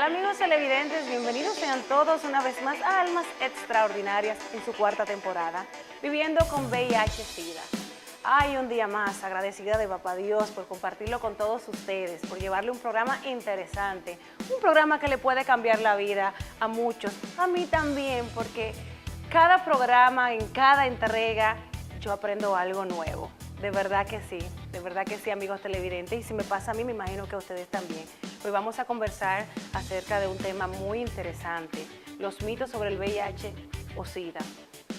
tal amigos televidentes? Bienvenidos sean todos una vez más a Almas Extraordinarias en su cuarta temporada, viviendo con VIH-Sida. Hay un día más, agradecida de Papá Dios por compartirlo con todos ustedes, por llevarle un programa interesante, un programa que le puede cambiar la vida a muchos, a mí también, porque cada programa, en cada entrega, yo aprendo algo nuevo. De verdad que sí, amigos televidentes, y si me pasa a mí, me imagino que a ustedes también. Hoy vamos a conversar acerca de un tema muy interesante, los mitos sobre el VIH o SIDA.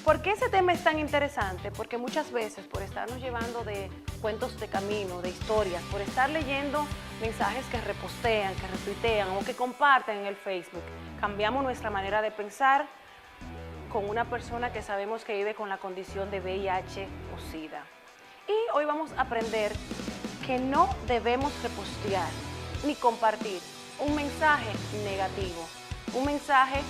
¿Por qué ese tema es tan interesante? Porque muchas veces, por estarnos llevando de cuentos de camino, de historias, por estar leyendo mensajes que repostean, que retuitean o que comparten en el Facebook, cambiamos nuestra manera de pensar con una persona que sabemos que vive con la condición de VIH o SIDA. Y hoy vamos a aprender que no debemos repostear ni compartir un mensaje negativo, un mensaje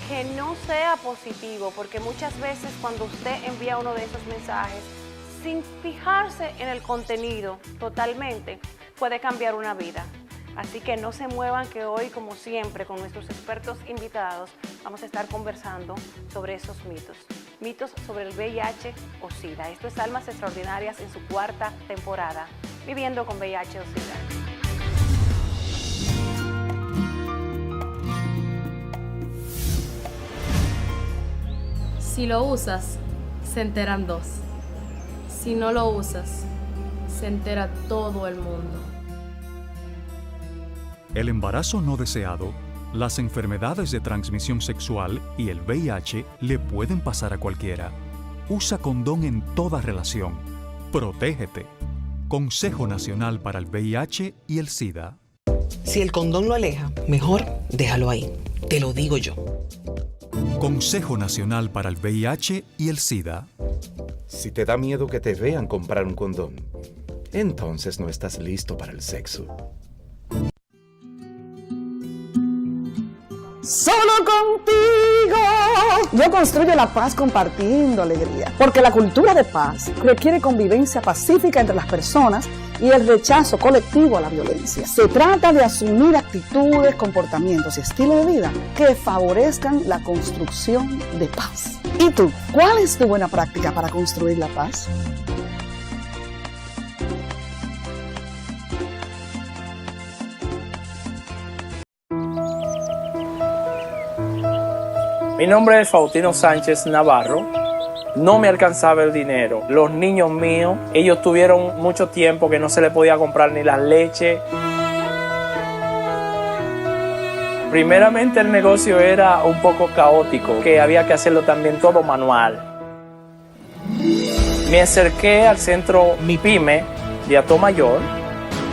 que no sea positivo, porque muchas veces cuando usted envía uno de esos mensajes sin fijarse en el contenido totalmente, puede cambiar una vida. Así que no se muevan, que hoy, como siempre, con nuestros expertos invitados, vamos a estar conversando sobre esos mitos. Mitos sobre el VIH o SIDA. Esto es Almas Extraordinarias en su cuarta temporada, viviendo con VIH o SIDA. Si lo usas, se enteran dos. Si no lo usas, se entera todo el mundo. El embarazo no deseado, las enfermedades de transmisión sexual y el VIH le pueden pasar a cualquiera. Usa condón en toda relación. Protégete. Consejo Nacional para el VIH y el SIDA. Si el condón lo aleja, mejor déjalo ahí. Te lo digo yo. Consejo Nacional para el VIH y el SIDA. Si te da miedo que te vean comprar un condón, entonces no estás listo para el sexo. Solo contigo. Yo construyo la paz compartiendo alegría, porque la cultura de paz requiere convivencia pacífica entre las personas y el rechazo colectivo a la violencia. Se trata de asumir actitudes, comportamientos y estilo de vida que favorezcan la construcción de paz. ¿Y tú? ¿Cuál es tu buena práctica para construir la paz? Mi nombre es Faustino Sánchez Navarro. No me alcanzaba el dinero. Los niños míos, ellos tuvieron mucho tiempo que no se les podía comprar ni las leches. Primeramente el negocio era un poco caótico, que había que hacerlo también todo manual. Me acerqué al centro MIPYME de Atomayor,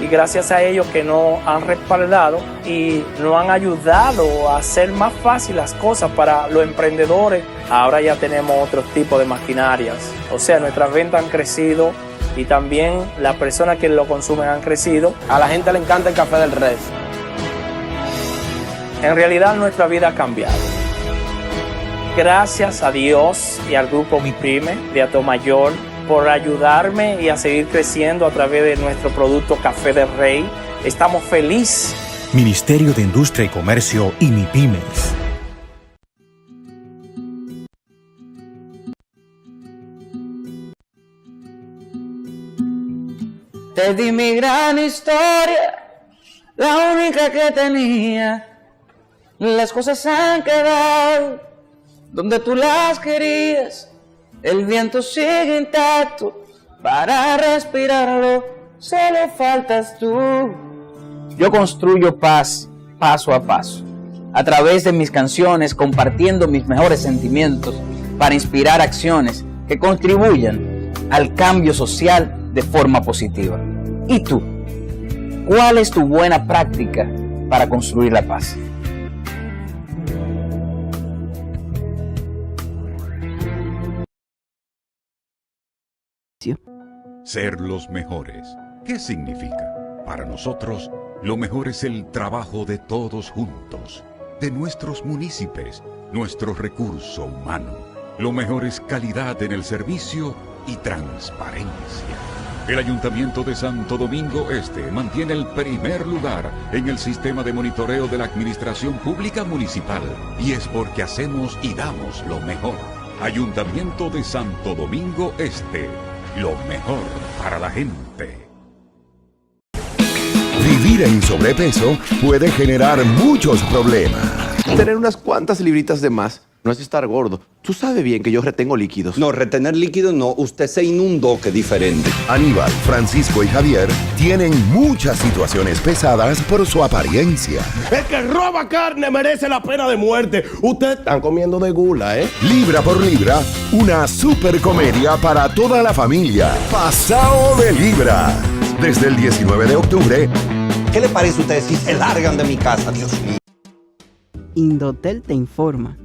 y gracias a ellos que nos han respaldado y nos han ayudado a hacer más fácil las cosas para los emprendedores. Ahora ya tenemos otro tipo de maquinarias, o sea, nuestras ventas han crecido y también las personas que lo consumen han crecido. A la gente le encanta el café del Red. En realidad nuestra vida ha cambiado. Gracias a Dios y al grupo MIPYME de Atomayor por ayudarme y a seguir creciendo a través de nuestro producto Café del Rey. Estamos felices. Ministerio de Industria y Comercio y MIPYMES. Te di mi gran historia, la única que tenía. Las cosas han quedado donde tú las querías. El viento sigue intacto, para respirarlo solo faltas tú. Yo construyo paz paso a paso, a través de mis canciones, compartiendo mis mejores sentimientos para inspirar acciones que contribuyan al cambio social de forma positiva. ¿Y tú? ¿Cuál es tu buena práctica para construir la paz? Ser los mejores. ¿Qué significa? Para nosotros, lo mejor es el trabajo de todos juntos, de nuestros municipios, nuestro recurso humano. Lo mejor es calidad en el servicio y transparencia. El Ayuntamiento de Santo Domingo Este mantiene el primer lugar en el sistema de monitoreo de la Administración Pública Municipal. Y es porque hacemos y damos lo mejor. Ayuntamiento de Santo Domingo Este. Lo mejor para la gente. Vivir en sobrepeso puede generar muchos problemas. Tener unas cuantas libritas de más no es estar gordo. Tú sabes bien que yo retengo líquidos. No, retener líquidos no. Usted se inundó, que diferente. Aníbal, Francisco y Javier tienen muchas situaciones pesadas por su apariencia. El que roba carne merece la pena de muerte. Ustedes están comiendo de gula, ¿eh? Libra por libra, una super comedia para toda la familia. Pasao de Libra. Desde el 19 de octubre. ¿Qué le parece a ustedes si se largan de mi casa, Dios mío? Indotel te informa.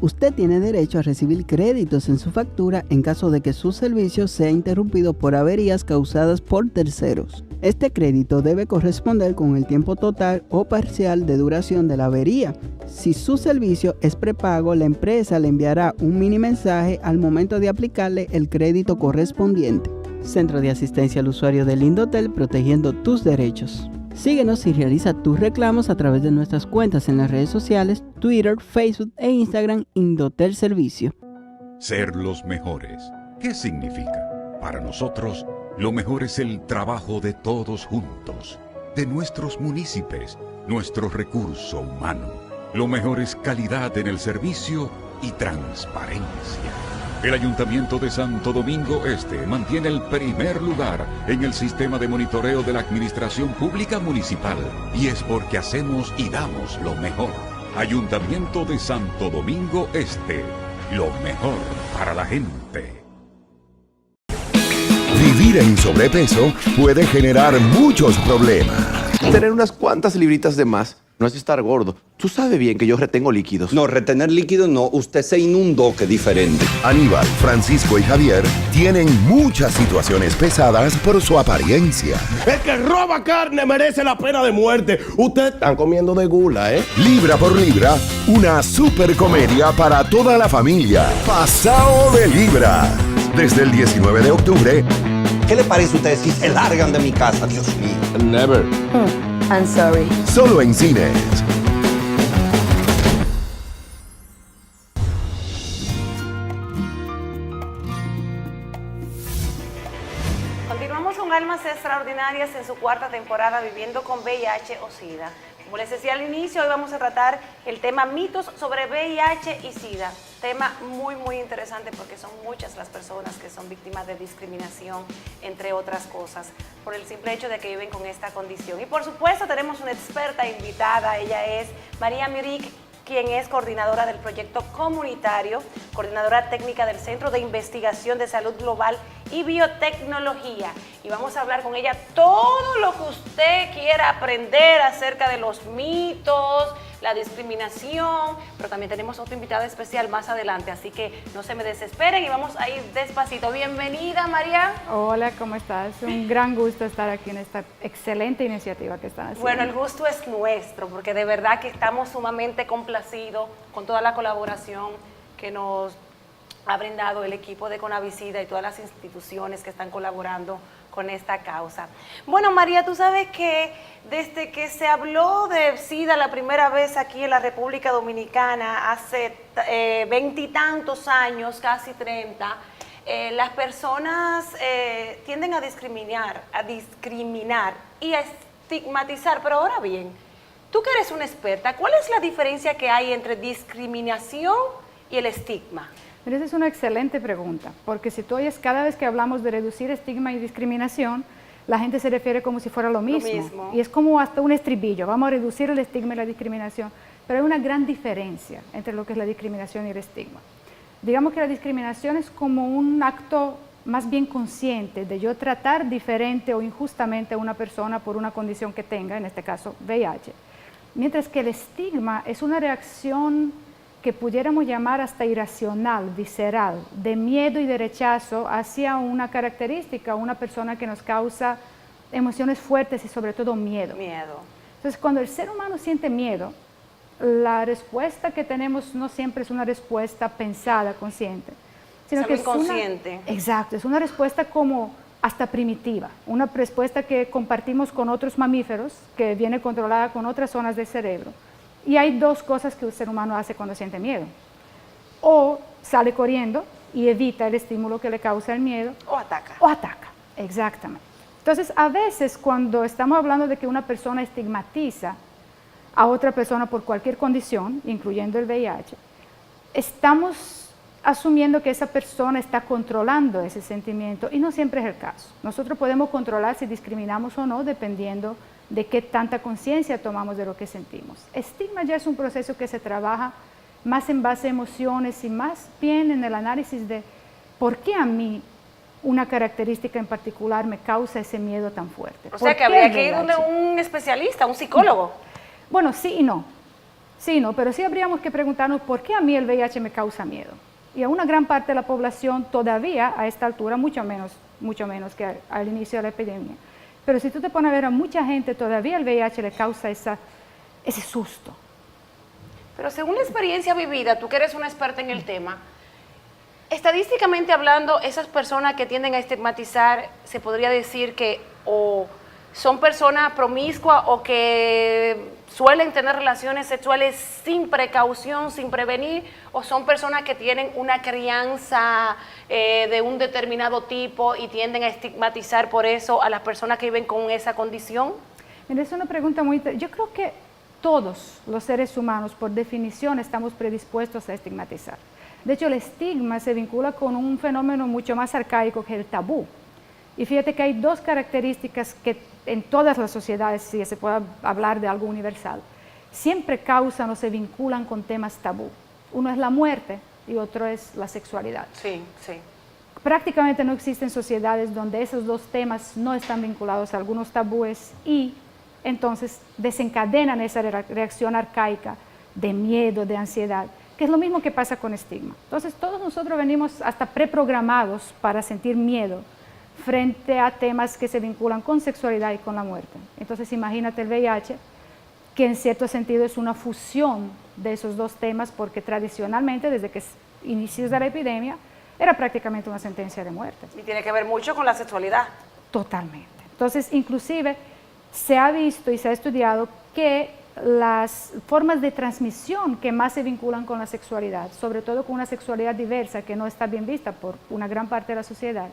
Usted tiene derecho a recibir créditos en su factura en caso de que su servicio sea interrumpido por averías causadas por terceros. Este crédito debe corresponder con el tiempo total o parcial de duración de la avería. Si su servicio es prepago, la empresa le enviará un mini mensaje al momento de aplicarle el crédito correspondiente. Centro de Asistencia al Usuario del Indotel, protegiendo tus derechos. Síguenos y realiza tus reclamos a través de nuestras cuentas en las redes sociales, Twitter, Facebook e Instagram, Indotel Servicio. Ser los mejores. ¿Qué significa? Para nosotros, lo mejor es el trabajo de todos juntos, de nuestros municipios, nuestro recurso humano. Lo mejor es calidad en el servicio y transparencia. El Ayuntamiento de Santo Domingo Este mantiene el primer lugar en el sistema de monitoreo de la Administración Pública Municipal. Y es porque hacemos y damos lo mejor. Ayuntamiento de Santo Domingo Este. Lo mejor para la gente. Vivir en sobrepeso puede generar muchos problemas. Tener unas cuantas libritas de más no es estar gordo. Tú sabes bien que yo retengo líquidos. No, retener líquidos no. Usted se inundó, que diferente. Aníbal, Francisco y Javier tienen muchas situaciones pesadas por su apariencia. El que roba carne merece la pena de muerte. Ustedes están comiendo de gula, ¿eh? Libra por libra, una super comedia para toda la familia. Pasao de Libra. Desde el 19 de octubre. ¿Qué le parece a ustedes si se largan de mi casa, Dios mío? Never. I'm sorry. Solo en cines. Continuamos con Almas Extraordinarias en su cuarta temporada, viviendo con VIH o SIDA. Como les decía al inicio, hoy vamos a tratar el tema mitos sobre VIH y SIDA. Tema muy interesante porque son muchas las personas que son víctimas de discriminación, entre otras cosas, por el simple hecho de que viven con esta condición. Y por supuesto tenemos una experta invitada, ella es María Mirik, quien es coordinadora del proyecto comunitario, coordinadora técnica del Centro de Investigación de Salud Global y Biotecnología. Y vamos a hablar con ella todo lo que usted quiera aprender acerca de los mitos, la discriminación, pero también tenemos otra invitada especial más adelante, así que no se me desesperen y vamos a ir despacito. Bienvenida, María. Hola, ¿cómo estás? Un gran gusto estar aquí en esta excelente iniciativa que están haciendo. Bueno, el gusto es nuestro, porque de verdad que estamos sumamente complacidos con toda la colaboración que nos ha brindado el equipo de Conavicida y todas las instituciones que están colaborando con esta causa. Bueno, María, tú sabes que desde que se habló de SIDA la primera vez aquí en la República Dominicana, hace 20 y tantos años, casi 30, las personas tienden a discriminar y a estigmatizar. Pero ahora bien, tú que eres una experta, ¿cuál es la diferencia que hay entre discriminación y el estigma? Pero esa es una excelente pregunta, porque si tú oyes cada vez que hablamos de reducir estigma y discriminación, la gente se refiere como si fuera lo mismo. Y es como hasta un estribillo, vamos a reducir el estigma y la discriminación, pero hay una gran diferencia entre lo que es la discriminación y el estigma. Digamos que la discriminación es como un acto más bien consciente de yo tratar diferente o injustamente a una persona por una condición que tenga, en este caso VIH, mientras que el estigma es una reacción que pudiéramos llamar hasta irracional, visceral, de miedo y de rechazo hacia una característica, una persona que nos causa emociones fuertes y sobre todo miedo. Entonces, cuando el ser humano siente miedo, la respuesta que tenemos no siempre es una respuesta pensada, consciente, sino que es inconsciente. Exacto, es una respuesta como hasta primitiva, una respuesta que compartimos con otros mamíferos, que viene controlada con otras zonas del cerebro. Y hay dos cosas que el ser humano hace cuando siente miedo. O sale corriendo y evita el estímulo que le causa el miedo. O ataca. O ataca, exactamente. Entonces, a veces cuando estamos hablando de que una persona estigmatiza a otra persona por cualquier condición, incluyendo el VIH, estamos asumiendo que esa persona está controlando ese sentimiento y no siempre es el caso. Nosotros podemos controlar si discriminamos o no dependiendo de qué tanta conciencia tomamos de lo que sentimos. Estigma ya es un proceso que se trabaja más en base a emociones y más bien en el análisis de por qué a mí una característica en particular me causa ese miedo tan fuerte. O sea que habría que ir donde un especialista, un psicólogo. Bueno, sí y no. Sí y no, pero sí habríamos que preguntarnos por qué a mí el VIH me causa miedo. Y a una gran parte de la población todavía a esta altura, mucho menos que al inicio de la epidemia. Pero si tú te pones a ver a mucha gente, todavía el VIH le causa ese susto. Pero según la experiencia vivida, tú que eres una experta en el tema, estadísticamente hablando, esas personas que tienden a estigmatizar, se podría decir que o son personas promiscuas o que suelen tener relaciones sexuales sin precaución, sin prevenir, o son personas que tienen una crianza de un determinado tipo y tienden a estigmatizar por eso a las personas que viven con esa condición. Mira, es una pregunta muy... Yo creo que todos los seres humanos, por definición, estamos predispuestos a estigmatizar. De hecho, el estigma se vincula con un fenómeno mucho más arcaico que el tabú. Y fíjate que hay dos características que en todas las sociedades, si se puede hablar de algo universal, siempre causan o se vinculan con temas tabú. Uno es la muerte y otro es la sexualidad. Sí, sí. Prácticamente no existen sociedades donde esos dos temas no están vinculados a algunos tabúes y entonces desencadenan esa reacción arcaica de miedo, de ansiedad, que es lo mismo que pasa con estigma. Entonces todos nosotros venimos hasta preprogramados para sentir miedo frente a temas que se vinculan con sexualidad y con la muerte. Entonces imagínate el VIH, que en cierto sentido es una fusión de esos dos temas, porque tradicionalmente, desde que inicios de la epidemia, era prácticamente una sentencia de muerte. Y tiene que ver mucho con la sexualidad. Totalmente. Entonces, inclusive, se ha visto y se ha estudiado que las formas de transmisión que más se vinculan con la sexualidad, sobre todo con una sexualidad diversa que no está bien vista por una gran parte de la sociedad,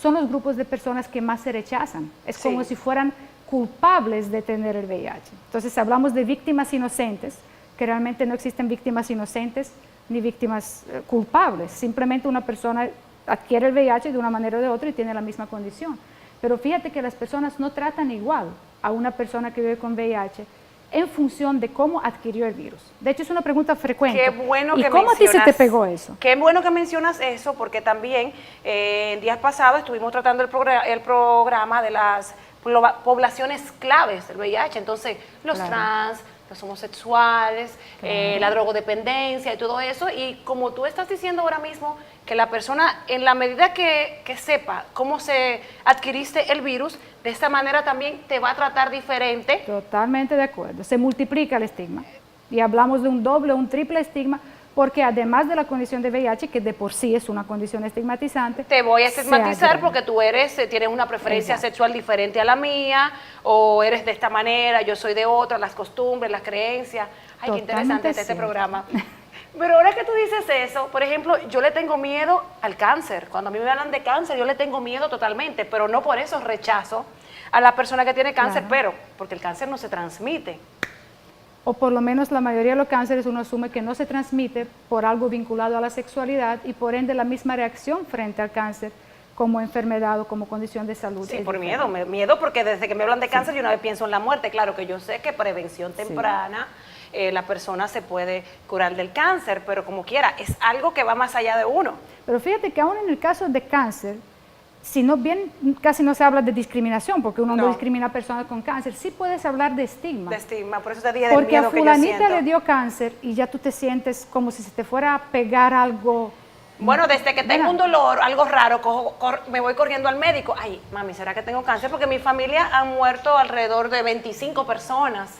son los grupos de personas que más se rechazan. Es como si fueran culpables de tener el VIH. Entonces hablamos de víctimas inocentes, que realmente no existen víctimas inocentes ni víctimas culpables. Simplemente una persona adquiere el VIH de una manera o de otra y tiene la misma condición. Pero fíjate que las personas no tratan igual a una persona que vive con VIH en función de cómo adquirió el virus. De hecho, es una pregunta frecuente. Qué bueno ¿Y que cómo a ti se te pegó eso? Qué bueno que mencionas eso, porque también en días pasados estuvimos tratando el programa de las poblaciones claves del VIH. Entonces, los trans, los homosexuales, la drogodependencia y todo eso. Y como tú estás diciendo ahora mismo, que la persona, en la medida que sepa cómo se adquiriste el virus, de esta manera también te va a tratar diferente. Totalmente de acuerdo. Se multiplica el estigma. Y hablamos de un doble o un triple estigma, porque además de la condición de VIH, que de por sí es una condición estigmatizante, te voy a estigmatizar porque tú tienes una preferencia sexual diferente a la mía, o eres de esta manera, yo soy de otra, las costumbres, las creencias. Ay, qué interesante este programa. Pero ahora que tú dices eso, por ejemplo, yo le tengo miedo al cáncer. Cuando a mí me hablan de cáncer, yo le tengo miedo totalmente, pero no por eso rechazo a la persona que tiene cáncer, pero porque el cáncer no se transmite. O por lo menos la mayoría de los cánceres uno asume que no se transmite por algo vinculado a la sexualidad y por ende la misma reacción frente al cáncer como enfermedad o como condición de salud. Sí, por miedo porque desde que me hablan de cáncer yo una vez pienso en la muerte. Claro que yo sé que prevención temprana, la persona se puede curar del cáncer, pero como quiera, es algo que va más allá de uno. Pero fíjate que aún en el caso de cáncer, si no bien casi no se habla de discriminación, porque uno no discrimina a personas con cáncer, sí puedes hablar de estigma. De estigma, por eso te dije del miedo que yo siento. Porque a fulanita le dio cáncer y ya tú te sientes como si se te fuera a pegar algo. Bueno, desde que tengo un dolor, algo raro, me voy corriendo al médico. Ay, mami, ¿será que tengo cáncer? Porque en mi familia han muerto alrededor de 25 personas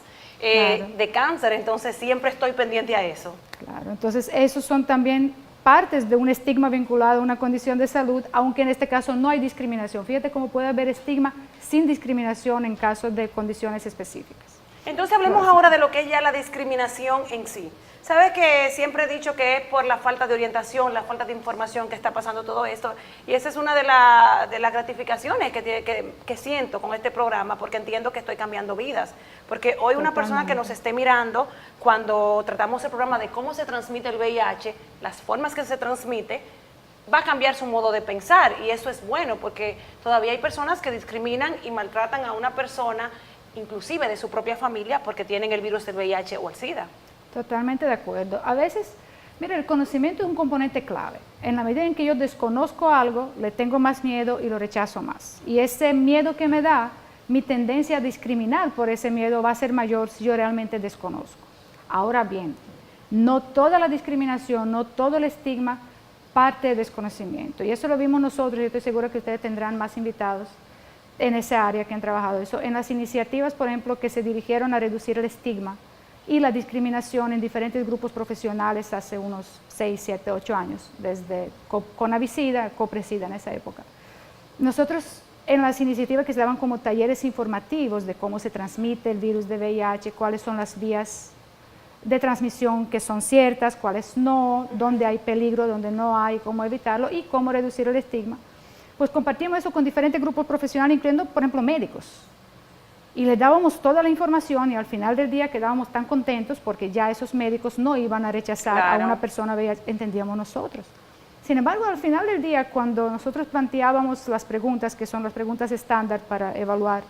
de cáncer, entonces siempre estoy pendiente a eso. Claro, entonces esos son también partes de un estigma vinculado a una condición de salud, aunque en este caso no hay discriminación. Fíjate cómo puede haber estigma sin discriminación en casos de condiciones específicas. Entonces hablemos ahora de lo que es ya la discriminación en sí. Sabes que siempre he dicho que es por la falta de orientación, la falta de información que está pasando todo esto, y esa es una de las gratificaciones que siento con este programa, porque entiendo que estoy cambiando vidas. Porque hoy una persona que nos esté mirando, cuando tratamos el programa de cómo se transmite el VIH, las formas que se transmite, va a cambiar su modo de pensar, y eso es bueno, porque todavía hay personas que discriminan y maltratan a una persona, inclusive de su propia familia, porque tienen el virus del VIH o el SIDA. Totalmente de acuerdo. A veces, mira, el conocimiento es un componente clave. En la medida en que yo desconozco algo, le tengo más miedo y lo rechazo más. Y ese miedo que me da, mi tendencia a discriminar por ese miedo va a ser mayor si yo realmente desconozco. Ahora bien, no toda la discriminación, no todo el estigma parte de desconocimiento. Y eso lo vimos nosotros, y estoy segura que ustedes tendrán más invitados en esa área que han trabajado eso. En las iniciativas, por ejemplo, que se dirigieron a reducir el estigma y la discriminación en diferentes grupos profesionales hace unos 6, 7, 8 años, desde Conavicida, Copresida en esa época. Nosotros en las iniciativas que se daban como talleres informativos de cómo se transmite el virus de VIH, cuáles son las vías de transmisión que son ciertas, cuáles no, dónde hay peligro, dónde no hay, cómo evitarlo y cómo reducir el estigma, pues compartimos eso con diferentes grupos profesionales, incluyendo, por ejemplo, médicos. Y les dábamos toda la información y al final del día quedábamos tan contentos porque ya esos médicos no iban a rechazar a una persona VIH, entendíamos nosotros. Sin embargo, al final del día, cuando nosotros planteábamos las preguntas, que son las preguntas estándar para evaluar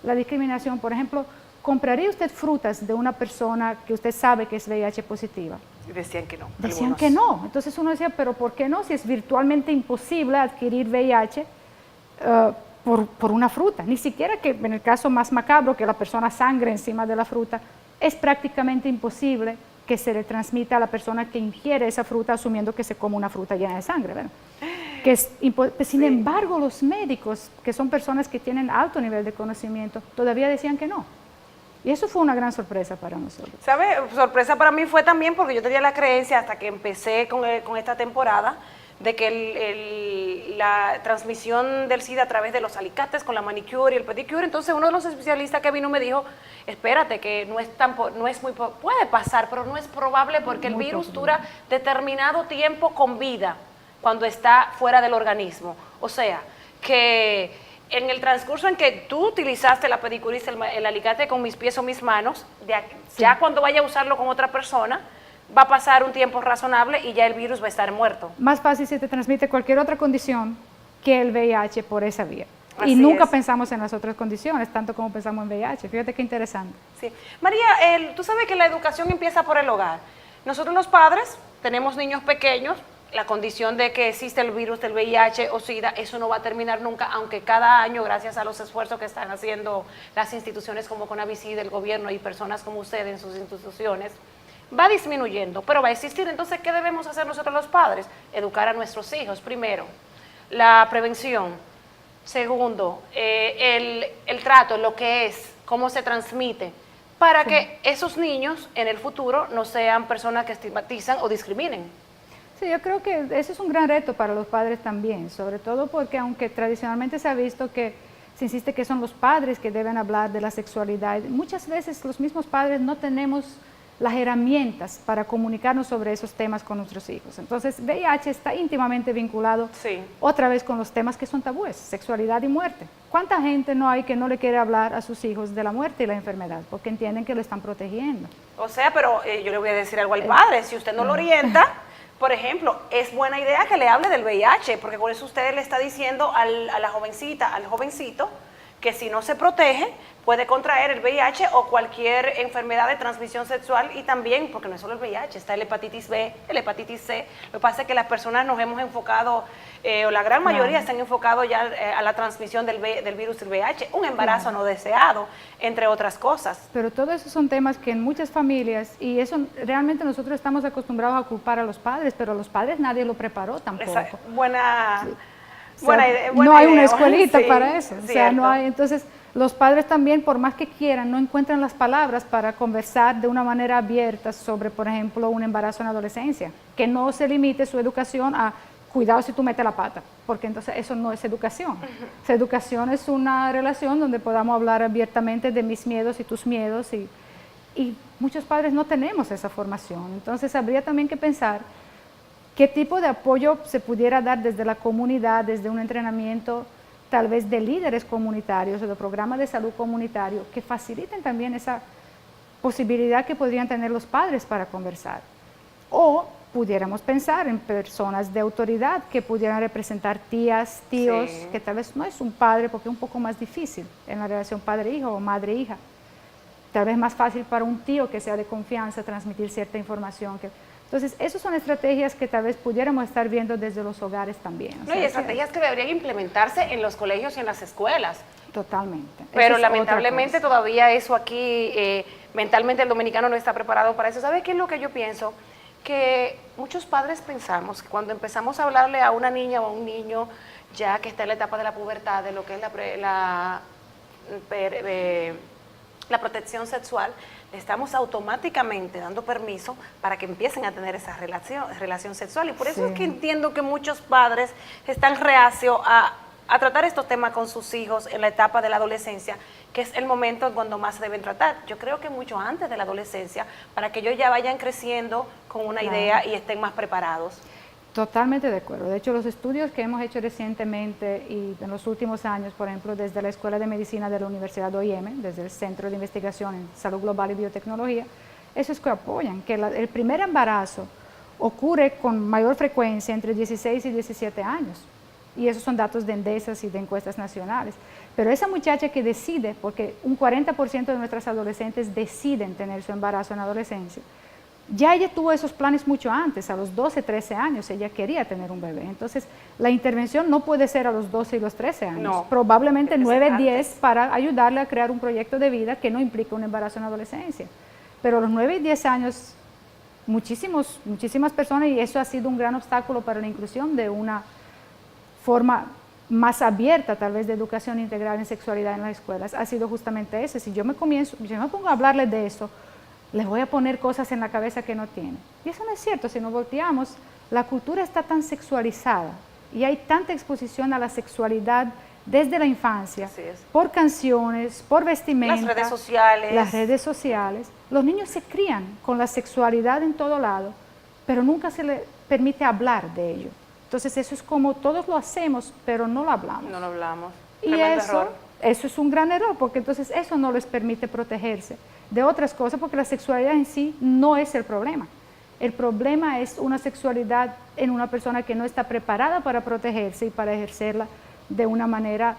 la discriminación, por ejemplo, ¿compraría usted frutas de una persona que usted sabe que es VIH positiva? Y decían que no. Decían que no. Entonces uno decía, ¿pero por qué no? Si es virtualmente imposible adquirir VIH por una fruta. Ni siquiera que en el caso más macabro, que la persona sangre encima de la fruta, es prácticamente imposible que se le transmita a la persona que ingiere esa fruta asumiendo que se come una fruta llena de sangre, ¿verdad? Que es sin embargo, los médicos, que son personas que tienen alto nivel de conocimiento, todavía decían que no. Y eso fue una gran sorpresa para nosotros. ¿Sabe? Sorpresa para mí fue también porque yo tenía la creencia hasta que empecé con esta temporada de que la transmisión del SIDA a través de los alicates con la manicure y el pedicure, entonces uno de los especialistas que vino me dijo, espérate, que puede pasar, pero no es probable porque el virus dura determinado tiempo con vida cuando está fuera del organismo. O sea, que en el transcurso en que tú utilizaste la pedicure y el alicate con mis pies o mis manos, ya cuando vaya a usarlo con otra persona, va a pasar un tiempo razonable y ya el virus va a estar muerto. Más fácil si te transmite cualquier otra condición que el VIH por esa vía. Y nunca pensamos en las otras condiciones, tanto como pensamos en VIH. Fíjate qué interesante. Sí. María, tú sabes que la educación empieza por el hogar. Nosotros los padres tenemos niños pequeños, la condición de que existe el virus del VIH o SIDA, eso no va a terminar nunca, aunque cada año, gracias a los esfuerzos que están haciendo las instituciones como Conavicida, el gobierno y personas como usted en sus instituciones, va disminuyendo, pero va a existir. Entonces, ¿qué debemos hacer nosotros los padres? Educar a nuestros hijos, primero, la prevención, segundo, el trato, lo que es, cómo se transmite, para que esos niños en el futuro no sean personas que estigmatizan o discriminen. Sí, yo creo que ese es un gran reto para los padres también, sobre todo porque aunque tradicionalmente se ha visto que se insiste que son los padres que deben hablar de la sexualidad, muchas veces los mismos padres no tenemos las herramientas para comunicarnos sobre esos temas con nuestros hijos. Entonces, VIH está íntimamente vinculado otra vez con los temas que son tabúes, sexualidad y muerte. ¿Cuánta gente no hay que no le quiere hablar a sus hijos de la muerte y la enfermedad? Porque entienden que lo están protegiendo. O sea, pero yo le voy a decir algo al padre, si usted no lo orienta, por ejemplo, es buena idea que le hable del VIH, porque con eso usted le está diciendo a la jovencita, al jovencito, que si no se protege, puede contraer el VIH o cualquier enfermedad de transmisión sexual, y también, porque no es solo el VIH, está el hepatitis B, el hepatitis C. Lo que pasa es que las personas nos hemos enfocado, o la gran mayoría se han enfocado ya a la transmisión del virus del VIH, un embarazo no deseado, entre otras cosas. Pero todo eso son temas que en muchas familias, y eso realmente nosotros estamos acostumbrados a culpar a los padres, pero a los padres nadie lo preparó tampoco. Buena idea, no hay una escuelita para eso. Cierto. O sea, no hay, entonces, los padres también, por más que quieran, no encuentran las palabras para conversar de una manera abierta sobre, por ejemplo, un embarazo en adolescencia, que no se limite su educación a cuidado si tú metes la pata, porque entonces eso no es educación. Esa educación es una relación donde podamos hablar abiertamente de mis miedos y tus miedos, y muchos padres no tenemos esa formación. Entonces habría también que pensar qué tipo de apoyo se pudiera dar desde la comunidad, desde un entrenamiento tal vez de líderes comunitarios o de programas de salud comunitario que faciliten también esa posibilidad que podrían tener los padres para conversar. O pudiéramos pensar en personas de autoridad que pudieran representar tías, tíos, que tal vez no es un padre porque es un poco más difícil en la relación padre-hijo o madre-hija. Tal vez más fácil para un tío que sea de confianza transmitir cierta información. Entonces, esas son estrategias que tal vez pudiéramos estar viendo desde los hogares también. No, y estrategias que deberían implementarse en los colegios y en las escuelas. Totalmente. Pero lamentablemente todavía eso aquí, mentalmente el dominicano no está preparado para eso. ¿Sabe qué es lo que yo pienso? Que muchos padres pensamos que cuando empezamos a hablarle a una niña o a un niño, ya que está en la etapa de la pubertad, de lo que es la protección sexual, le estamos automáticamente dando permiso para que empiecen a tener esa relación sexual. Y por eso es que entiendo que muchos padres están reacios a tratar estos temas con sus hijos en la etapa de la adolescencia, que es el momento cuando más se deben tratar. Yo creo que mucho antes de la adolescencia, para que ellos ya vayan creciendo con una idea y estén más preparados. Totalmente de acuerdo. De hecho, los estudios que hemos hecho recientemente y en los últimos años, por ejemplo, desde la Escuela de Medicina de la Universidad de OIM, desde el Centro de Investigación en Salud Global y Biotecnología, eso es que apoyan, que el primer embarazo ocurre con mayor frecuencia entre 16 y 17 años. Y esos son datos de ENDESAS y de encuestas nacionales. Pero esa muchacha que decide, porque un 40% de nuestras adolescentes deciden tener su embarazo en adolescencia, ya ella tuvo esos planes mucho antes, a los 12, 13 años, ella quería tener un bebé. Entonces, la intervención no puede ser a los 12 y los 13 años, no, probablemente 9, 10 para ayudarle a crear un proyecto de vida que no implica un embarazo en adolescencia. Pero a los 9 y 10 años, muchísimas personas, y eso ha sido un gran obstáculo para la inclusión de una forma más abierta, tal vez, de educación integral en sexualidad en las escuelas, ha sido justamente ese. Si yo me pongo a hablarles de eso, les voy a poner cosas en la cabeza que no tienen. Y eso no es cierto. Si nos volteamos, la cultura está tan sexualizada y hay tanta exposición a la sexualidad desde la infancia, por canciones, por vestimenta, las redes sociales. Los niños se crían con la sexualidad en todo lado, pero nunca se les permite hablar de ello. Entonces eso es como todos lo hacemos, pero no lo hablamos. No lo hablamos. Y eso es un gran error, porque entonces eso no les permite protegerse de otras cosas, porque la sexualidad en sí no es el problema. El problema es una sexualidad en una persona que no está preparada para protegerse y para ejercerla de una manera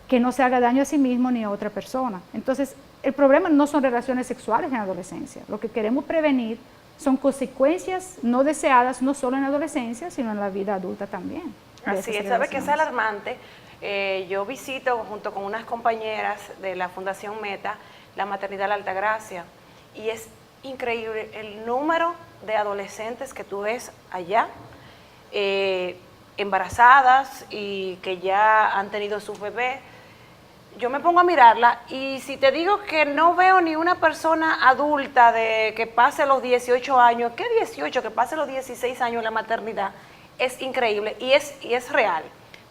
que no se haga daño a sí mismo ni a otra persona. Entonces, el problema no son relaciones sexuales en la adolescencia. Lo que queremos prevenir son consecuencias no deseadas, no solo en la adolescencia, sino en la vida adulta también. Así es, sabe que es alarmante. Yo visito junto con unas compañeras de la Fundación Meta la maternidad La Altagracia, y es increíble el número de adolescentes que tú ves allá, embarazadas y que ya han tenido sus bebés. Yo me pongo a mirarla y si te digo que no veo ni una persona adulta que pase los 18 años, ¿qué 18? Que pase los 16 años en la maternidad, es increíble y es real.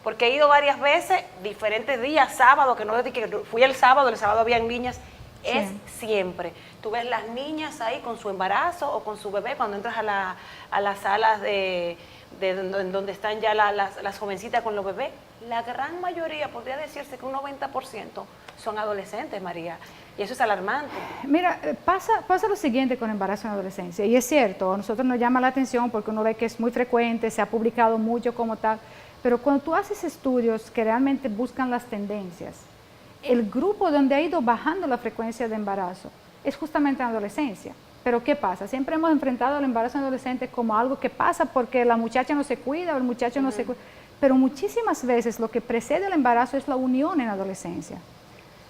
Porque he ido varias veces, diferentes días, sábado, que no dije que fui el sábado habían niñas, es siempre. Tú ves las niñas ahí con su embarazo o con su bebé cuando entras a las salas de donde están ya las jovencitas con los bebés. La gran mayoría, podría decirse que un 90% son adolescentes, María, y eso es alarmante. Mira, pasa lo siguiente con embarazo en adolescencia, y es cierto, a nosotros nos llama la atención porque uno ve que es muy frecuente, se ha publicado mucho como tal, pero cuando tú haces estudios que realmente buscan las tendencias, el grupo donde ha ido bajando la frecuencia de embarazo es justamente en la adolescencia. Pero ¿qué pasa? Siempre hemos enfrentado al embarazo en adolescentes como algo que pasa porque la muchacha no se cuida o el muchacho no se cuida. Pero muchísimas veces lo que precede el embarazo es la unión en la adolescencia.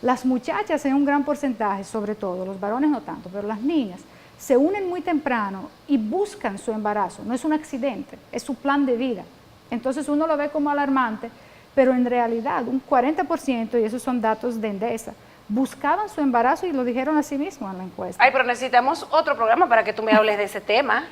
Las muchachas en un gran porcentaje, sobre todo, los varones no tanto, pero las niñas, se unen muy temprano y buscan su embarazo. No es un accidente, es su plan de vida. Entonces uno lo ve como alarmante, pero en realidad un 40%, y esos son datos de Endesa, buscaban su embarazo y lo dijeron a sí mismos en la encuesta. Ay, pero necesitamos otro programa para que tú me hables de ese tema.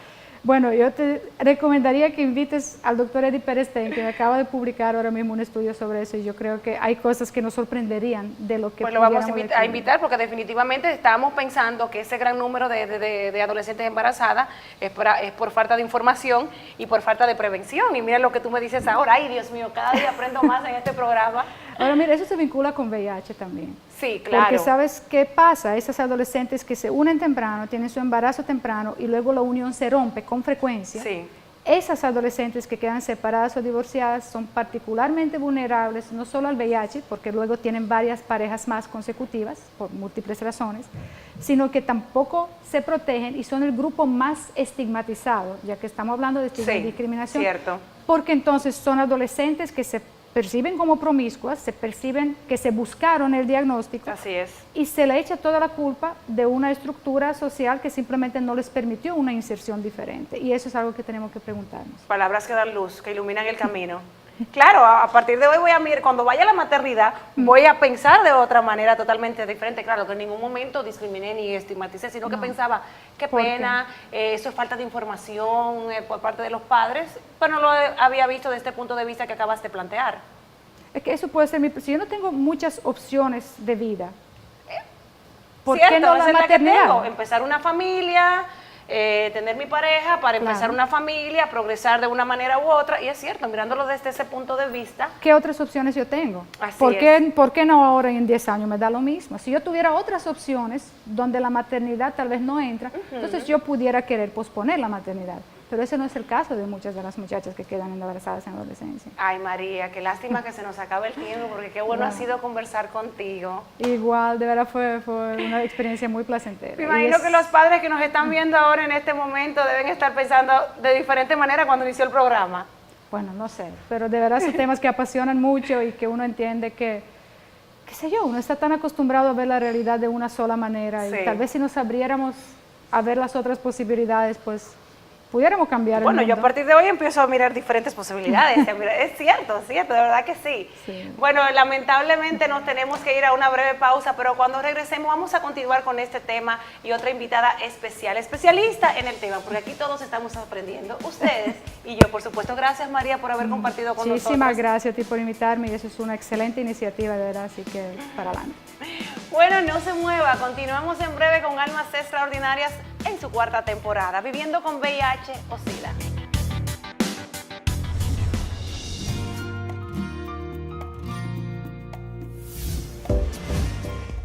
Bueno, yo te recomendaría que invites al doctor Eddie Perestein, que acaba de publicar ahora mismo un estudio sobre eso, y yo creo que hay cosas que nos sorprenderían de lo que pues lo vamos a invitar, porque definitivamente estamos pensando que ese gran número de adolescentes embarazadas es por falta de información y por falta de prevención. Y mira lo que tú me dices ahora. Ay, Dios mío, cada día aprendo más en este programa. Ahora, mira, eso se vincula con VIH también. Sí, claro. Porque ¿sabes qué pasa? Esas adolescentes que se unen temprano, tienen su embarazo temprano y luego la unión se rompe con frecuencia. Sí. Esas adolescentes que quedan separadas o divorciadas son particularmente vulnerables no solo al VIH, porque luego tienen varias parejas más consecutivas por múltiples razones, sino que tampoco se protegen y son el grupo más estigmatizado, ya que estamos hablando de estigma y discriminación. Cierto. Porque entonces son adolescentes que se perciben como promiscuas, se perciben que se buscaron el diagnóstico. Así es. Y se le echa toda la culpa de una estructura social que simplemente no les permitió una inserción diferente. Y eso es algo que tenemos que preguntarnos. Palabras que dan luz, que iluminan el camino. Claro, a partir de hoy voy a mirar, cuando vaya a la maternidad, voy a pensar de otra manera totalmente diferente. Claro, que en ningún momento discriminé ni estigmaticé, sino que pensaba, qué pena, eso es falta de información por parte de los padres, pero no lo había visto desde este punto de vista que acabas de plantear. Es que eso puede ser si yo no tengo muchas opciones de vida, ¿por Cierto, qué no la esa es que maternidad? tengo, empezar una familia, tener mi pareja para empezar una familia, progresar de una manera u otra, y es cierto, mirándolo desde ese punto de vista. ¿Qué otras opciones yo tengo? Así ¿Por qué no ahora en 10 años me da lo mismo? Si yo tuviera otras opciones donde la maternidad tal vez no entra, entonces yo pudiera querer posponer la maternidad. Pero ese no es el caso de muchas de las muchachas que quedan embarazadas en la adolescencia. Ay, María, qué lástima que se nos acabe el tiempo, porque qué bueno ha sido conversar contigo. Igual, de verdad fue una experiencia muy placentera. Me imagino que los padres que nos están viendo ahora en este momento deben estar pensando de diferente manera cuando inició el programa. Bueno, no sé, pero de verdad son temas que apasionan mucho y que uno entiende que, qué sé yo, uno está tan acostumbrado a ver la realidad de una sola manera y tal vez si nos abriéramos a ver las otras posibilidades, pues pudiéramos cambiar el mundo. Bueno, yo a partir de hoy empiezo a mirar diferentes posibilidades. Es cierto, de verdad que sí. Bueno, lamentablemente nos tenemos que ir a una breve pausa, pero cuando regresemos vamos a continuar con este tema y otra invitada especialista en el tema, porque aquí todos estamos aprendiendo, ustedes y yo, por supuesto. Gracias, María, por haber compartido con nosotros. Muchísimas gracias a ti por invitarme y eso es una excelente iniciativa, de verdad, así que para adelante. Bueno, no se mueva, continuamos en breve con Almas Extraordinarias en su cuarta temporada, viviendo con VIH o SIDA.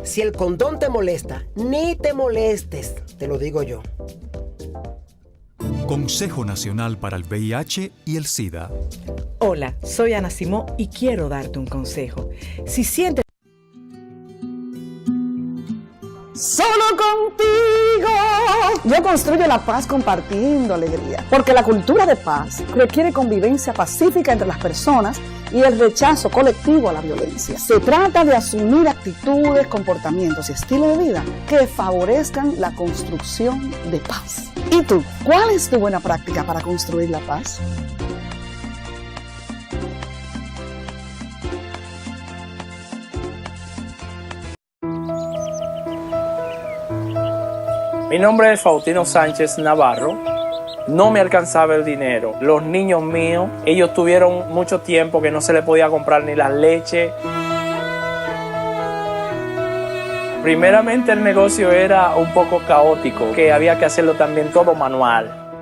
Si el condón te molesta, ni te molestes, te lo digo yo. Consejo Nacional para el VIH y el SIDA. Hola, soy Ana Simó y quiero darte un consejo. Si sientes Solo contigo yo construyo la paz compartiendo alegría, porque la cultura de paz requiere convivencia pacífica entre las personas y el rechazo colectivo a la violencia. Se trata de asumir actitudes, comportamientos y estilo de vida que favorezcan la construcción de paz. ¿Y tú? ¿Cuál es tu buena práctica para construir la paz? Mi nombre es Faustino Sánchez Navarro. No me alcanzaba el dinero. Los niños míos, ellos tuvieron mucho tiempo que no se les podía comprar ni la leche. Primeramente el negocio era un poco caótico, que había que hacerlo también todo manual.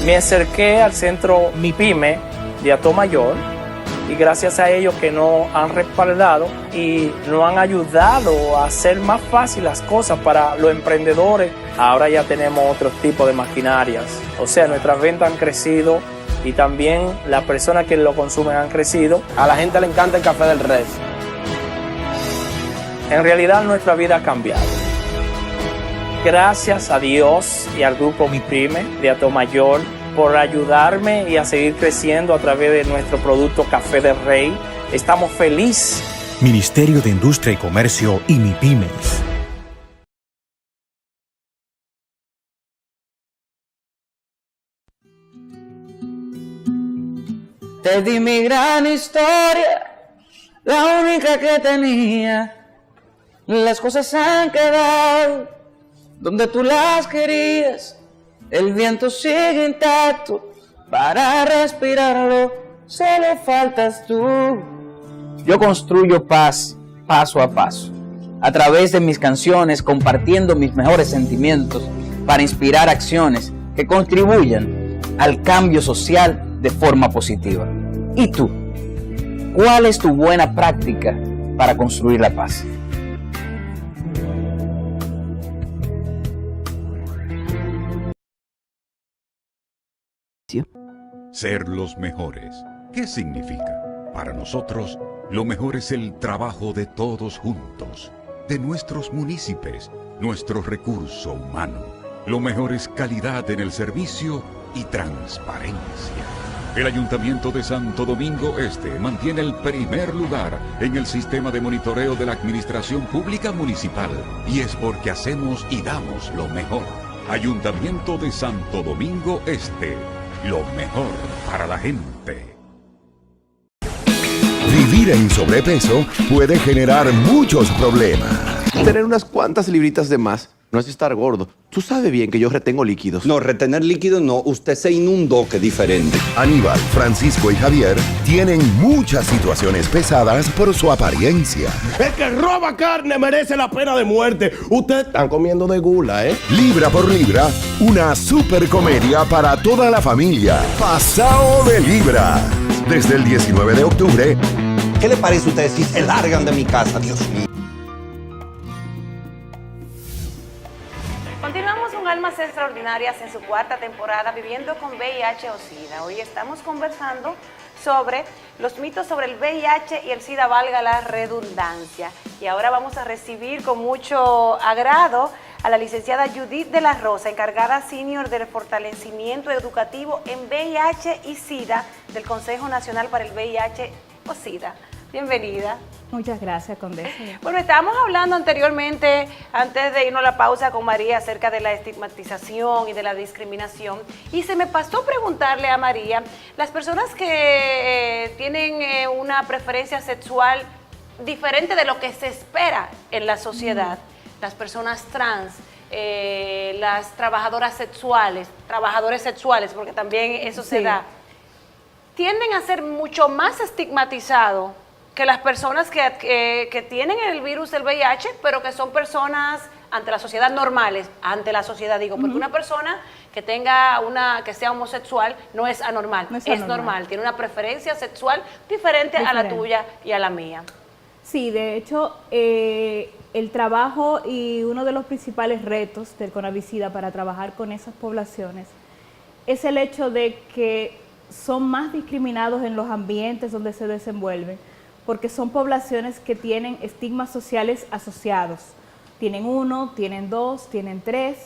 Me acerqué al centro MIPYME de Atomayor y gracias a ellos que nos han respaldado y nos han ayudado a hacer más fácil las cosas para los emprendedores. Ahora ya tenemos otro tipo de maquinarias, o sea, nuestras ventas han crecido y también las personas que lo consumen han crecido. A la gente le encanta el café del Res. En realidad nuestra vida ha cambiado. Gracias a Dios y al grupo MIPYME de Atomayor por ayudarme y a seguir creciendo a través de nuestro producto Café del Rey. Estamos felices. Ministerio de Industria y Comercio y MIPYMES. Te di mi gran historia, la única que tenía. Las cosas han quedado donde tú las querías. El viento sigue intacto, para respirarlo solo faltas tú. Yo construyo paz paso a paso, a través de mis canciones, compartiendo mis mejores sentimientos para inspirar acciones que contribuyan al cambio social de forma positiva. ¿Y tú? ¿Cuál es tu buena práctica para construir la paz? Ser los mejores. ¿Qué significa? Para nosotros, lo mejor es el trabajo de todos juntos, de nuestros municipios, nuestro recurso humano. Lo mejor es calidad en el servicio y transparencia. El Ayuntamiento de Santo Domingo Este mantiene el primer lugar en el sistema de monitoreo de la Administración Pública Municipal, y es porque hacemos y damos lo mejor. Ayuntamiento de Santo Domingo Este, lo mejor para la gente. Vivir en sobrepeso puede generar muchos problemas. Tener unas cuantas libritas de más no es estar gordo. Tú sabes bien que yo retengo líquidos. No, retener líquidos no. Usted se inundó, que diferente. Aníbal, Francisco y Javier tienen muchas situaciones pesadas por su apariencia. El que roba carne merece la pena de muerte. Ustedes están comiendo de gula, ¿eh? Libra por libra, una super comedia para toda la familia. Pasao de Libra. Desde el 19 de octubre. ¿Qué le parece a ustedes si se largan de mi casa, Dios mío? Continuamos con Almas Extraordinarias en su cuarta temporada, viviendo con VIH o SIDA. Hoy estamos conversando sobre los mitos sobre el VIH y el SIDA, valga la redundancia. Y ahora vamos a recibir con mucho agrado a la licenciada Judith de la Rosa, encargada senior del fortalecimiento educativo en VIH y SIDA del Consejo Nacional para el VIH o SIDA. Bienvenida. Muchas gracias, Condesa. Bueno, estábamos hablando anteriormente, antes de irnos a la pausa con María, acerca de la estigmatización y de la discriminación. Y se me pasó preguntarle a María, las personas que tienen una preferencia sexual diferente de lo que se espera en la sociedad, las personas trans, las trabajadoras sexuales, trabajadores sexuales, porque también eso se da, tienden a ser mucho más estigmatizados que las personas que tienen el virus del VIH, pero que son personas ante la sociedad normales, ante la sociedad digo, porque una persona que que sea homosexual no es anormal, es normal, tiene una preferencia sexual diferente a la tuya y a la mía. Sí, de hecho, el trabajo y uno de los principales retos del CONAVISIDA para trabajar con esas poblaciones es el hecho de que son más discriminados en los ambientes donde se desenvuelven, porque son poblaciones que tienen estigmas sociales asociados. Tienen 1, tienen 2, tienen 3.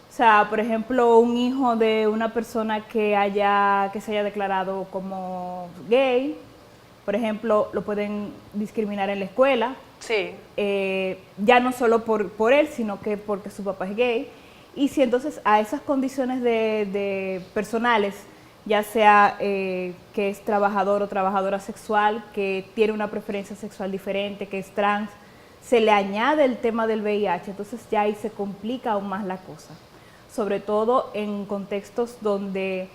O sea, por ejemplo, un hijo de una persona que se haya declarado como gay, por ejemplo, lo pueden discriminar en la escuela. Sí. Ya no solo por él, sino que porque su papá es gay. Y si entonces a esas condiciones de personales, ya sea que es trabajador o trabajadora sexual, que tiene una preferencia sexual diferente, que es trans, se le añade el tema del VIH, entonces ya ahí se complica aún más la cosa. Sobre todo en contextos donde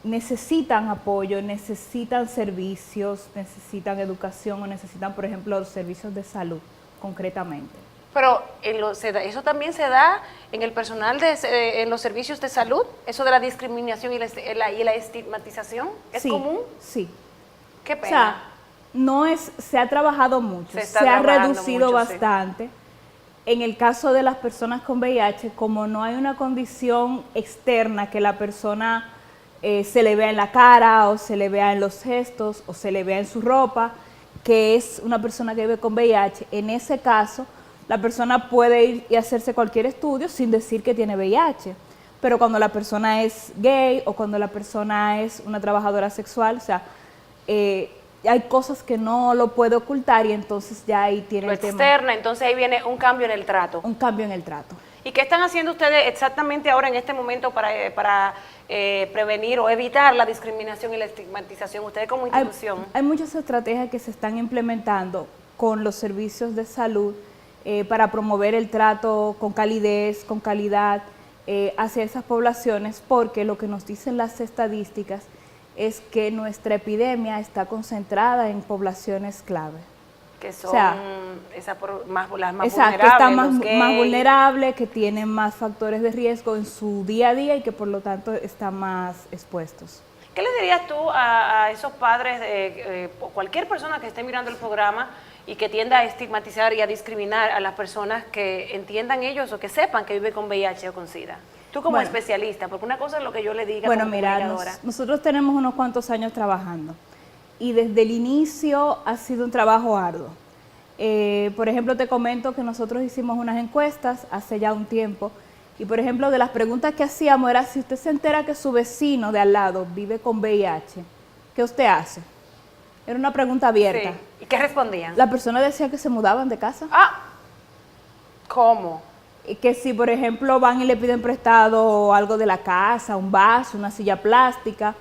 necesitan apoyo, necesitan servicios, necesitan educación o necesitan, por ejemplo, los servicios de salud, concretamente. Pero eso también se da en el personal, en los servicios de salud, eso de la discriminación y la estigmatización, ¿es común? Sí. Qué pena. O sea, se ha trabajado mucho, se ha reducido bastante. Sí. En el caso de las personas con VIH, como no hay una condición externa que la persona se le vea en la cara o se le vea en los gestos o se le vea en su ropa, que es una persona que vive con VIH, en ese caso la persona puede ir y hacerse cualquier estudio sin decir que tiene VIH. Pero cuando la persona es gay o cuando la persona es una trabajadora sexual, o sea, hay cosas que no lo puede ocultar y entonces ya ahí tiene el tema. Externa, entonces ahí viene un cambio en el trato. Un cambio en el trato. ¿Y qué están haciendo ustedes exactamente ahora en este momento para prevenir o evitar la discriminación y la estigmatización? Ustedes como institución. Hay muchas estrategias que se están implementando con los servicios de salud para promover el trato con calidez, con calidad hacia esas poblaciones, porque lo que nos dicen las estadísticas es que nuestra epidemia está concentrada en poblaciones clave. Que son las más exacto, vulnerables. Están más vulnerables, que tienen más factores de riesgo en su día a día y que por lo tanto están más expuestos. ¿Qué le dirías tú a esos padres, cualquier persona que esté mirando el programa y que tienda a estigmatizar y a discriminar a las personas que entiendan ellos o que sepan que viven con VIH o con SIDA? Tú como especialista, porque una cosa es lo que yo le diga como comunicadora. Nosotros tenemos unos cuantos años trabajando y desde el inicio ha sido un trabajo arduo. Por ejemplo, te comento que nosotros hicimos unas encuestas hace ya un tiempo y, por ejemplo, de las preguntas que hacíamos era: si usted se entera que su vecino de al lado vive con VIH, ¿qué usted hace? Era una pregunta abierta. Sí. ¿Y qué respondían? La persona decía que se mudaban de casa. Ah, ¿cómo? Y que si, por ejemplo, van y le piden prestado algo de la casa, un vaso, una silla plástica,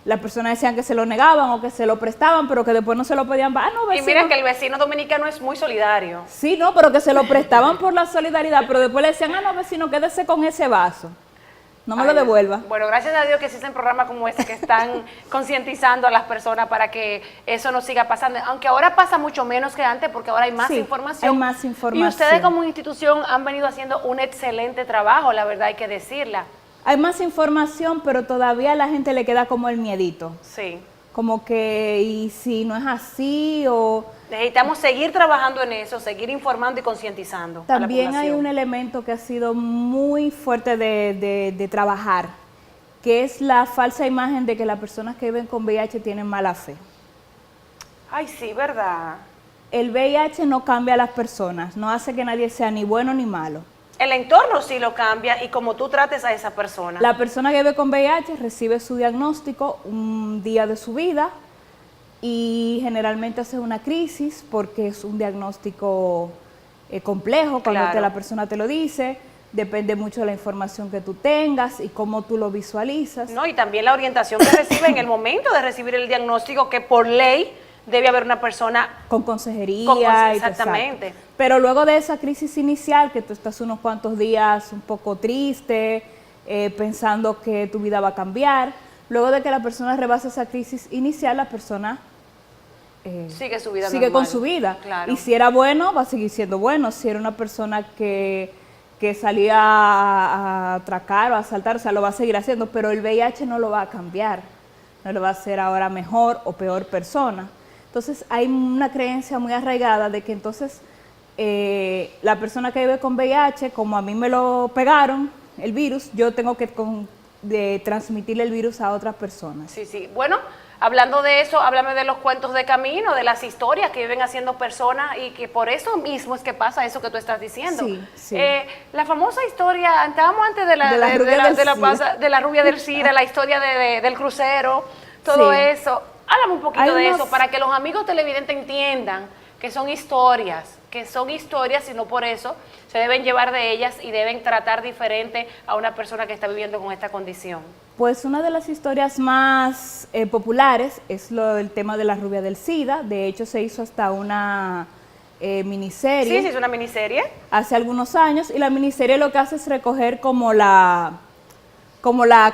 las personas decían que se lo negaban o que se lo prestaban, pero que después no se lo podían. No, vecino. Y mira que el vecino dominicano es muy solidario. Sí, no, pero que se lo prestaban por la solidaridad, pero después le decían: no, vecino, quédese con ese vaso. No me lo devuelva. Bueno, gracias a Dios que existen programas como este que están concientizando a las personas para que eso no siga pasando. Aunque ahora pasa mucho menos que antes porque ahora hay más información. Hay más información. Y ustedes como institución han venido haciendo un excelente trabajo, la verdad hay que decirla. Hay más información, pero todavía a la gente le queda como el miedito. Sí. Como que, ¿y si no es así? O necesitamos seguir trabajando en eso, seguir informando y concientizando a la población. También hay un elemento que ha sido muy fuerte de trabajar, que es la falsa imagen de que las personas que viven con VIH tienen mala fe. Ay, sí, ¿verdad? El VIH no cambia a las personas, no hace que nadie sea ni bueno ni malo. El entorno sí lo cambia y como tú trates a esa persona. La persona que vive con VIH recibe su diagnóstico un día de su vida y generalmente hace una crisis porque es un diagnóstico complejo cuando la persona te lo dice. Depende mucho de la información que tú tengas y cómo tú lo visualizas. No, y también la orientación que recibe en el momento de recibir el diagnóstico, que por ley debe haber una persona con consejería. Exactamente. Exacto. Pero luego de esa crisis inicial, que tú estás unos cuantos días un poco triste, pensando que tu vida va a cambiar, luego de que la persona rebasa esa crisis inicial, la persona sigue su vida sigue con su vida. Claro. Y si era bueno, va a seguir siendo bueno. Si era una persona que salía a atracar o a asaltar, o sea, lo va a seguir haciendo, pero el VIH no lo va a cambiar, no lo va a hacer ahora mejor o peor persona. Entonces hay una creencia muy arraigada de que entonces la persona que vive con VIH, como a mí me lo pegaron, el virus, yo tengo que transmitirle el virus a otras personas. Sí, sí. Bueno, hablando de eso, háblame de los cuentos de camino, de las historias que viven haciendo personas y que por eso mismo es que pasa eso que tú estás diciendo. Sí, sí. La famosa historia, estábamos antes de la rubia del SIDA, la historia del crucero, todo eso. Háblame un poquito de eso para que los amigos televidentes entiendan que son historias y no por eso se deben llevar de ellas y deben tratar diferente a una persona que está viviendo con esta condición. Pues una de las historias más populares es el tema de la rubia del SIDA. De hecho, se hizo hasta una miniserie. Sí, es una miniserie. Hace algunos años, y la miniserie lo que hace es recoger como la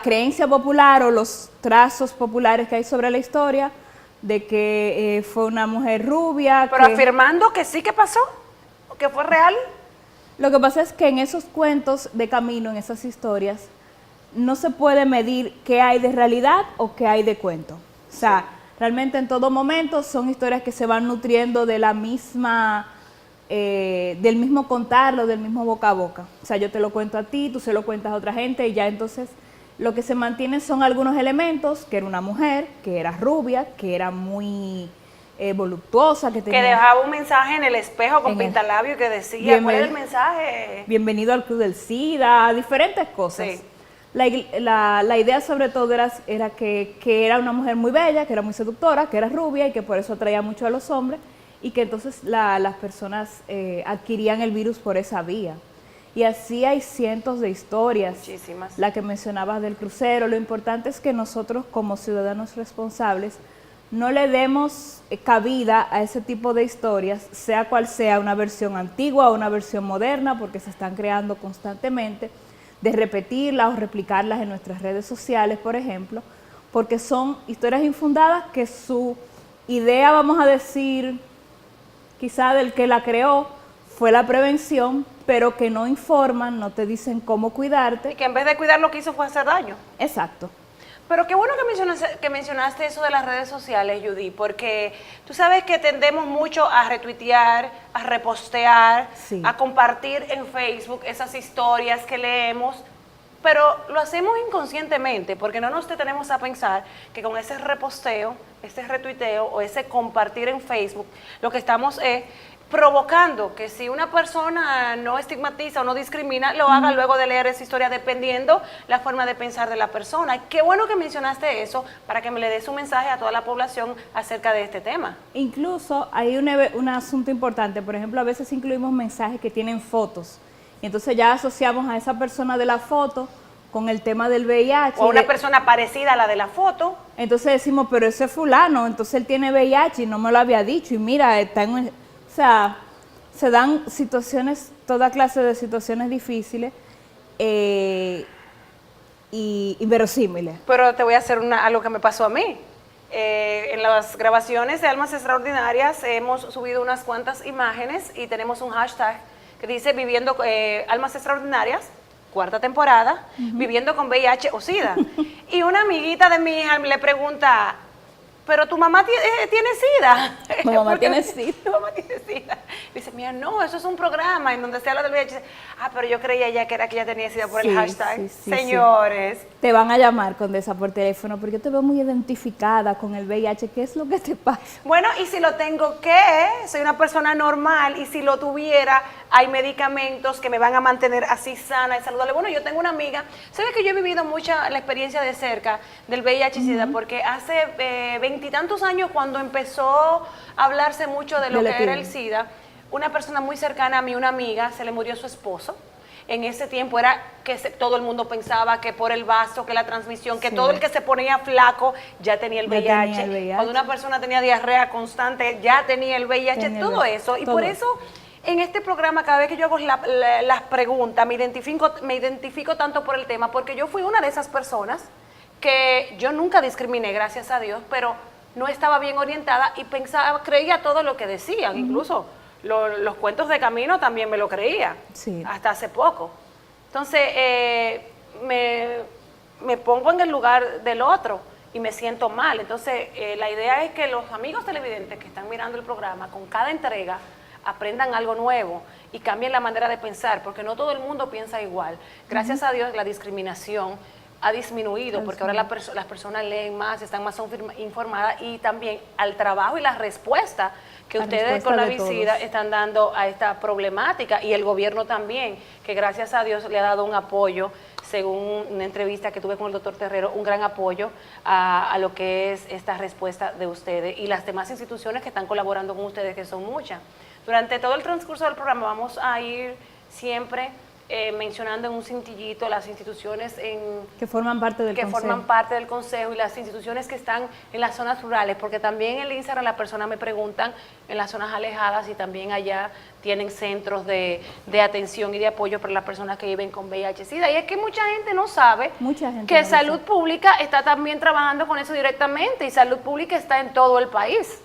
creencia popular o los trazos populares que hay sobre la historia de que fue una mujer rubia. Pero afirmando que sí que pasó, que fue real. Lo que pasa es que en esos cuentos de camino, en esas historias, no se puede medir qué hay de realidad o qué hay de cuento. O sea, realmente en todo momento son historias que se van nutriendo de la misma, del mismo contarlo, del mismo boca a boca. O sea, yo te lo cuento a ti, tú se lo cuentas a otra gente y ya entonces lo que se mantiene son algunos elementos, que era una mujer, que era rubia, que era muy voluptuosa, que dejaba un mensaje en el espejo con pintalabio que decía, ¿cuál era el mensaje? Bienvenido al Club del SIDA, diferentes cosas. Sí. La idea sobre todo era que era una mujer muy bella, que era muy seductora, que era rubia y que por eso atraía mucho a los hombres y que entonces las personas adquirían el virus por esa vía. Y así hay cientos de historias. Muchísimas. La que mencionabas del crucero. Lo importante es que nosotros como ciudadanos responsables no le demos cabida a ese tipo de historias, sea cual sea, una versión antigua o una versión moderna, porque se están creando constantemente, de repetirlas o replicarlas en nuestras redes sociales, por ejemplo, porque son historias infundadas que su idea, vamos a decir, quizá del que la creó, fue la prevención, pero que no informan, no te dicen cómo cuidarte. Y que en vez de cuidar lo que hizo fue hacer daño. Exacto. Pero qué bueno que mencionaste eso de las redes sociales, Judy, porque tú sabes que tendemos mucho a retuitear, a repostear, a compartir en Facebook esas historias que leemos, pero lo hacemos inconscientemente, porque no nos detenemos a pensar que con ese reposteo, ese retuiteo o ese compartir en Facebook, lo que estamos es provocando que si una persona no estigmatiza o no discrimina, lo haga luego de leer esa historia, dependiendo la forma de pensar de la persona. Qué bueno que mencionaste eso, para que me le des un mensaje a toda la población acerca de este tema. Incluso hay un asunto importante, por ejemplo, a veces incluimos mensajes que tienen fotos, y entonces ya asociamos a esa persona de la foto con el tema del VIH. O una persona parecida a la de la foto. Entonces decimos, pero ese es fulano, entonces él tiene VIH y no me lo había dicho, y mira, está en un... O sea, se dan situaciones, toda clase de situaciones difíciles y inverosímiles. Pero te voy a hacer algo que me pasó a mí. En las grabaciones de Almas Extraordinarias hemos subido unas cuantas imágenes y tenemos un hashtag que dice viviendo Almas Extraordinarias, 4ª temporada, viviendo con VIH o SIDA. Y una amiguita de mi hija le pregunta, pero tu mamá tiene SIDA. Mi mamá tiene SIDA. Tu mamá tiene SIDA. Dice, mira, no, eso es un programa en donde se habla del VIH. Ah, pero yo creía ya que era que ella tenía SIDA por el hashtag. Señores. Sí. Te van a llamar, Condesa, por teléfono, porque yo te veo muy identificada con el VIH. ¿Qué es lo que te pasa? Bueno, y si lo tengo, ¿qué? Soy una persona normal, y si lo tuviera, hay medicamentos que me van a mantener así sana y saludable. Bueno, yo tengo una amiga, ¿sabes que yo he vivido mucha la experiencia de cerca del VIH y SIDA? Porque hace 20 y tantos años, cuando empezó a hablarse mucho de lo que era el SIDA, una persona muy cercana a mí, una amiga, se le murió su esposo. En ese tiempo era que todo el mundo pensaba que por el vaso, que la transmisión, que todo el que se ponía flaco ya tenía el VIH. Cuando una persona tenía diarrea constante, ya tenía el VIH, todo eso. Y por eso, en este programa, cada vez que yo hago las preguntas, me identifico tanto por el tema, porque yo fui una de esas personas que yo nunca discriminé, gracias a Dios, pero no estaba bien orientada y creía todo lo que decían, incluso los cuentos de camino también me lo creía, hasta hace poco. Entonces, me pongo en el lugar del otro y me siento mal. Entonces, la idea es que los amigos televidentes que están mirando el programa, con cada entrega, aprendan algo nuevo y cambien la manera de pensar, porque no todo el mundo piensa igual. Gracias a Dios, la discriminación ha disminuido, porque ahora las personas leen más, están más informadas, y también al trabajo y la respuesta que ustedes con la visita están dando a esta problemática, y el gobierno también, que gracias a Dios le ha dado un apoyo, según una entrevista que tuve con el doctor Terrero, un gran apoyo a lo que es esta respuesta de ustedes y las demás instituciones que están colaborando con ustedes, que son muchas. Durante todo el transcurso del programa vamos a ir siempre mencionando en un cintillito las instituciones que forman parte del consejo y las instituciones que están en las zonas rurales, porque también en el Instagram las personas me preguntan en las zonas alejadas y también allá tienen centros de atención y de apoyo para las personas que viven con VIH-Sida. Y es que mucha gente no sabe que Salud Pública está también trabajando con eso directamente, y Salud Pública está en todo el país.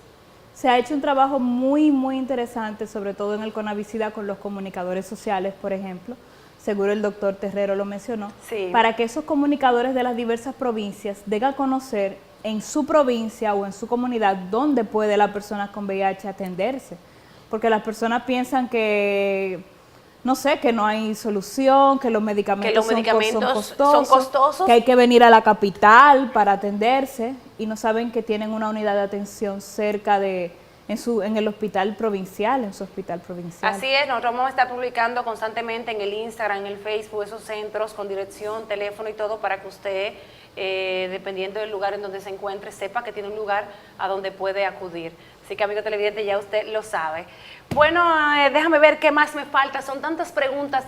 Se ha hecho un trabajo muy, muy interesante, sobre todo en el CONAVI-SIDA, con los comunicadores sociales, por ejemplo. Seguro el doctor Terrero lo mencionó, para que esos comunicadores de las diversas provincias den a conocer en su provincia o en su comunidad dónde puede la persona con VIH atenderse. Porque las personas piensan que, no sé, que no hay solución, que los medicamentos, son costosos, que hay que venir a la capital para atenderse, y no saben que tienen una unidad de atención cerca en el hospital provincial, en su hospital provincial. Así es, nosotros vamos a estar publicando constantemente en el Instagram, en el Facebook, esos centros con dirección, teléfono y todo, para que usted dependiendo del lugar en donde se encuentre, sepa que tiene un lugar a donde puede acudir. Así que, amigo televidente, ya usted lo sabe. Bueno, déjame ver qué más me falta. Son tantas preguntas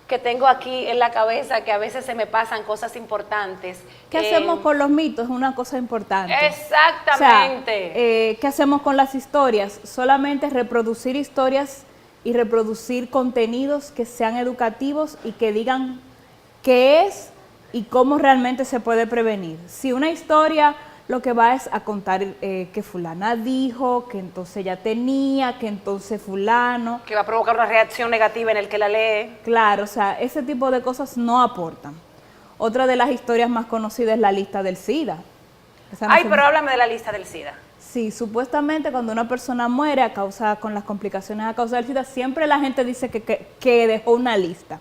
que tengo aquí en la cabeza que a veces se me pasan cosas importantes. ¿Qué hacemos con los mitos? Es una cosa importante. Exactamente. O sea, ¿qué hacemos con las historias? Solamente reproducir historias y reproducir contenidos que sean educativos y que digan qué es y cómo realmente se puede prevenir. Si una historia lo que va es a contar que fulana dijo, que entonces ya tenía, que entonces fulano... Que va a provocar una reacción negativa en el que la lee. Claro, o sea, ese tipo de cosas no aportan. Otra de las historias más conocidas es la lista del SIDA. Pero háblame de la lista del SIDA. Sí, supuestamente cuando una persona muere con las complicaciones a causa del SIDA, siempre la gente dice que dejó una lista.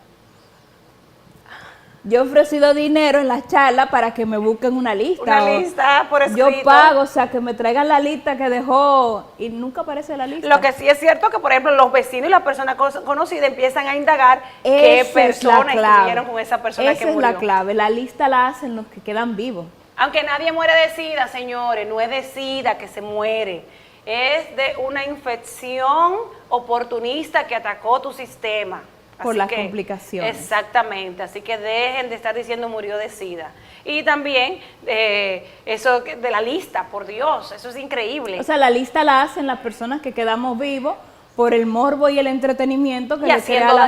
Yo he ofrecido dinero en las charlas para que me busquen una lista. Una lista por escrito. Yo pago, o sea, que me traigan la lista que dejó y nunca aparece la lista. Lo que sí es cierto que, por ejemplo, los vecinos y las personas conocidas empiezan a indagar qué personas estuvieron con esa persona que murió. Esa es la clave. La lista la hacen los que quedan vivos. Aunque nadie muere de SIDA, señores, no es de SIDA que se muere. Es de una infección oportunista que atacó tu sistema. Por las complicaciones. Exactamente, así que dejen de estar diciendo murió de SIDA. Y también eso de la lista, por Dios, eso es increíble. O sea, la lista la hacen las personas que quedamos vivos por el morbo y el entretenimiento que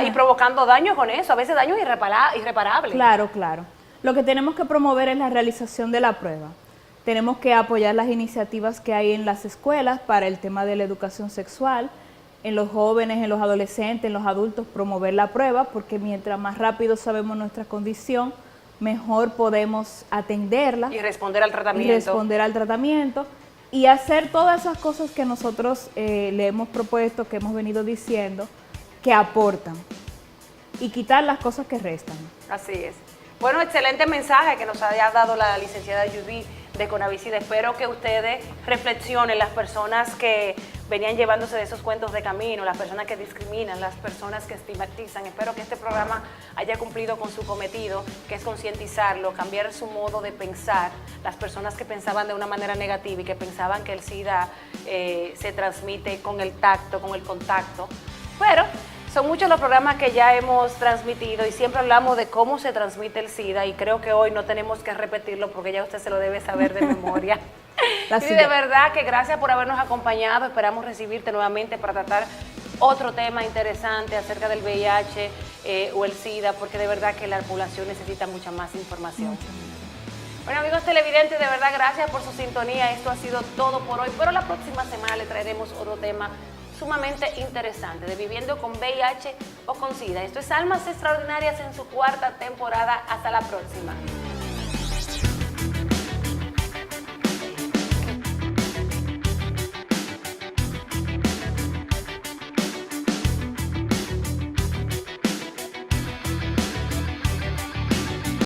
y provocando daño con eso, a veces daño irreparable. Claro, claro. Lo que tenemos que promover es la realización de la prueba. Tenemos que apoyar las iniciativas que hay en las escuelas para el tema de la educación sexual, en los jóvenes, en los adolescentes, en los adultos, promover la prueba, porque mientras más rápido sabemos nuestra condición, mejor podemos atenderla. Y responder al tratamiento. Y hacer todas esas cosas que nosotros le hemos propuesto, que hemos venido diciendo, que aportan. Y quitar las cosas que restan. Así es. Bueno, excelente mensaje que nos haya dado la licenciada Judy de Conavicida. Espero que ustedes reflexionen, las personas que venían llevándose de esos cuentos de camino, las personas que discriminan, las personas que estigmatizan. Espero que este programa haya cumplido con su cometido, que es concientizarlo, cambiar su modo de pensar. Las personas que pensaban de una manera negativa y que pensaban que el SIDA se transmite con el tacto, con el contacto. Pero son muchos los programas que ya hemos transmitido y siempre hablamos de cómo se transmite el SIDA y creo que hoy no tenemos que repetirlo porque ya usted se lo debe saber de memoria. Y de verdad que gracias por habernos acompañado. Esperamos recibirte nuevamente para tratar otro tema interesante acerca del VIH o el SIDA, porque de verdad que la población necesita mucha más información. Bueno, amigos televidentes, de verdad gracias por su sintonía. Esto ha sido todo por hoy, pero la próxima semana le traeremos otro tema sumamente interesante de viviendo con VIH o con SIDA. Esto es Almas Extraordinarias en su 4ª temporada. Hasta la próxima.